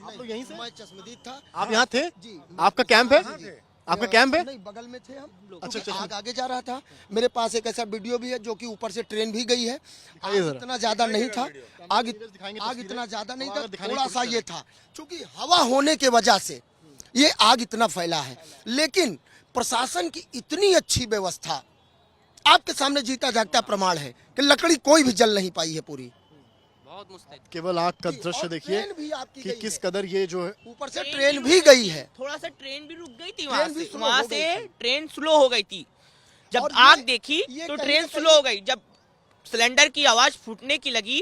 आप लोग यहीं से? मैं चश्मदीद था। आप यहाँ थे? जी। आपका कैंप है? आपका कैंप है? नहीं, बगल में थे हम। अच्छा, क्योंकि आग आगे जा रहा था। मेरे पास एक ऐसा वीडियो भी है जो कि ऊपर से ट्रेन भी गई है। आग जरा। इतना ज्यादा नहीं था, आग इतना ज्यादा नहीं था, थोड़ा सा ये था, क्योंकि हवा होने के वजह से ये आग इतना फैला है। लेकिन प्रशासन की इतनी अच्छी व्यवस्था आपके सामने जीता जागता प्रमाण है कि लकड़ी कोई भी जल नहीं पाई है पूरी। बहुत मुस्तैद। केवल आग का जी, दृश्य और देखिए ट्रेन भी आपकी कि गई किस है। कदर ये जो है ऊपर से ट्रेन भी गई है। थोड़ा सा ट्रेन भी रुक गई थी ट्रेन भी स्लो वहाँ हो से गई थी। ट्रेन स्लो हो गई थी। जब और आग ये देखी तो कहीं ट्रेन ना स्लो हो गई। जब सिलेंडर की आवाज फूटने की लगी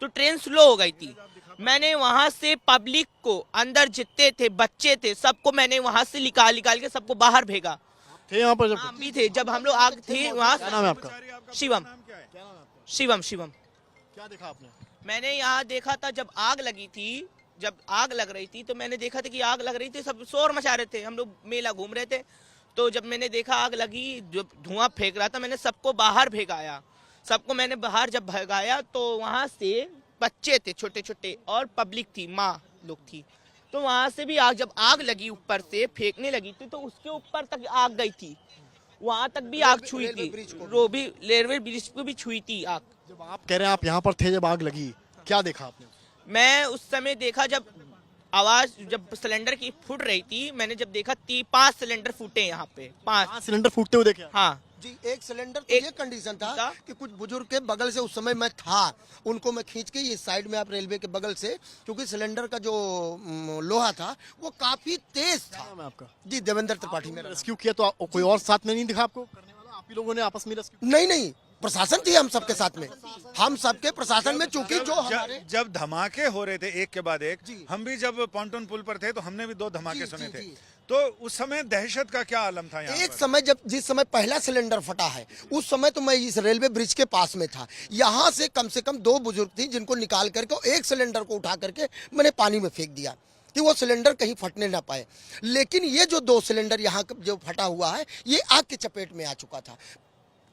तो ट्रेन स्लो हो गई थी। मैंने वहां से पब्लिक को, अंदर जितने थे बच्चे थे, सबको मैंने वहां से निकाल के सबको बाहर भेगा। थे यहाँ पर जब? हम भी थे जब हम लोग आग थे वहाँ। क्या नाम है आपका? शिवम। शिवम शिवम। क्या देखा आपने? मैंने यहाँ देखा था जब आग लगी थी, जब आग लग रही थी तो मैंने देखा था कि आग लग रही थी, सब शोर मचा रहे थे, हम लोग मेला घूम रहे थे। तो जब मैंने देखा आग लगी, जब धुआं फेंक रहा था, मैंने सबको बाहर भेगाया। सबको मैंने बाहर जब भगाया तो वहाँ से बच्चे थे छोटे छोटे और पब्लिक थी, माँ लोग थी। तो वहाँ से भी आग, जब आग लगी ऊपर से फेंकने लगी थी तो उसके ऊपर तक आग गई थी, वहाँ तक भी आग छुई थी, रेलवे ब्रिज को भी छुई थी आग। जब आप कह रहे हैं आप यहाँ पर थे जब आग लगी, क्या देखा आपने? मैं उस समय देखा जब आवाज, जब सिलेंडर की फूट रही थी, मैंने जब देखा 5 सिलेंडर फूटे यहाँ पे, 5। 5 सिलेंडर फूटते हुए देखे? हाँ जी, एक सिलेंडर तो एक ये कंडीशन था था कि कुछ बुजुर्ग के बगल से उस समय मैं था, उनको मैं खींच के ये साइड में, आप रेलवे के बगल से, क्योंकि सिलेंडर का जो लोहा था वो काफी तेज था। नाम है आपका? जी, देवेंद्र त्रिपाठी मेरा नाम। रेस्क्यू किया तो कोई और साथ में नहीं दिखा आपको करने वाला? आप ही लोगों ने आपस में रेस्क्यू? नहीं नहीं, प्रशासन थी हम सबके साथ में, हम सबके प्रशासन में, चूंकि जो हमारे जब धमाके हो रहे थे एक के बाद एक, जी। हम भी जब पॉन्टून पुल पर थे तो हमने भी 2 धमाके जी, सुने जी, थे। जी। तो उस समय दहशत का क्या आलम था यहाँ एक पर? समय जब, जिस समय पहला सिलेंडर फटा है, उस समय तो मैं इस रेलवे ब्रिज के पास में था। यहाँ से कम 2 बुजुर्ग थी जिनको निकाल करके एक सिलेंडर को उठा करके मैंने पानी में फेंक दिया कि वो सिलेंडर कहीं फटने ना पाए। लेकिन ये जो 2 सिलेंडर यहाँ जो फटा हुआ है, ये आग के चपेट में आ चुका था,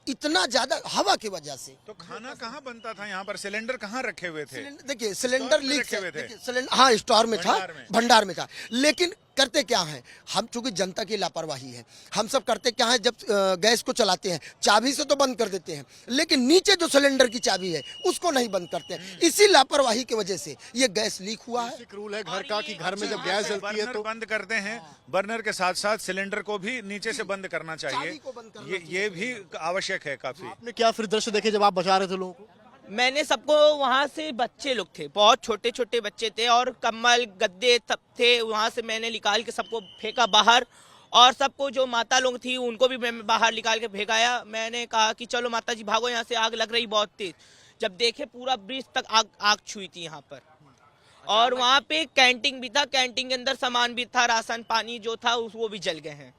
इतना ज्यादा हवा की वजह से। तो खाना कहाँ बनता था यहाँ पर? सिलेंडर कहाँ रखे हुए थे? देखिए, सिलेंडर में लीक रखे हुए थे? सिलेंडर, हाँ, स्टोर में था, भंडार में। भंडार में था। लेकिन करते क्या हैं हम, चूंकि जनता की लापरवाही है, हम सब करते क्या है, जब गैस को चलाते हैं चाबी से तो बंद कर देते हैं, लेकिन नीचे जो सिलेंडर की चाबी है उसको नहीं बंद करते हैं। इसी लापरवाही की वजह से ये गैस लीक हुआ है। बेसिक रूल है घर का कि घर में जब गैस जलती है बर्नर तो बंद करते हैं, बर्नर के साथ साथ सिलेंडर को भी नीचे से बंद करना चाहिए। चाबी को बंद करना ये भी आवश्यक है काफी। आपने क्या फिर दृश्य देखे जब आप बचा रहे थे लोगों को? मैंने सबको, वहाँ से बच्चे लोग थे, बहुत छोटे छोटे बच्चे थे, और कम्बल गद्दे सब थे, वहाँ से मैंने निकाल के सबको फेंका बाहर। और सबको, जो माता लोग थी उनको भी मैं बाहर निकाल के फेंकाया। मैंने कहा कि चलो माता जी भागो, यहाँ से आग लग रही बहुत तेज। जब देखे पूरा ब्रिज तक आग छुई थी यहाँ पर। और वहाँ पे कैंटीन भी था, कैंटीन के अंदर सामान भी था, राशन पानी जो था वो भी जल गए हैं।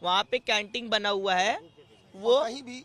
वहाँ पे कैंटीन बना हुआ है, वो कहीं भी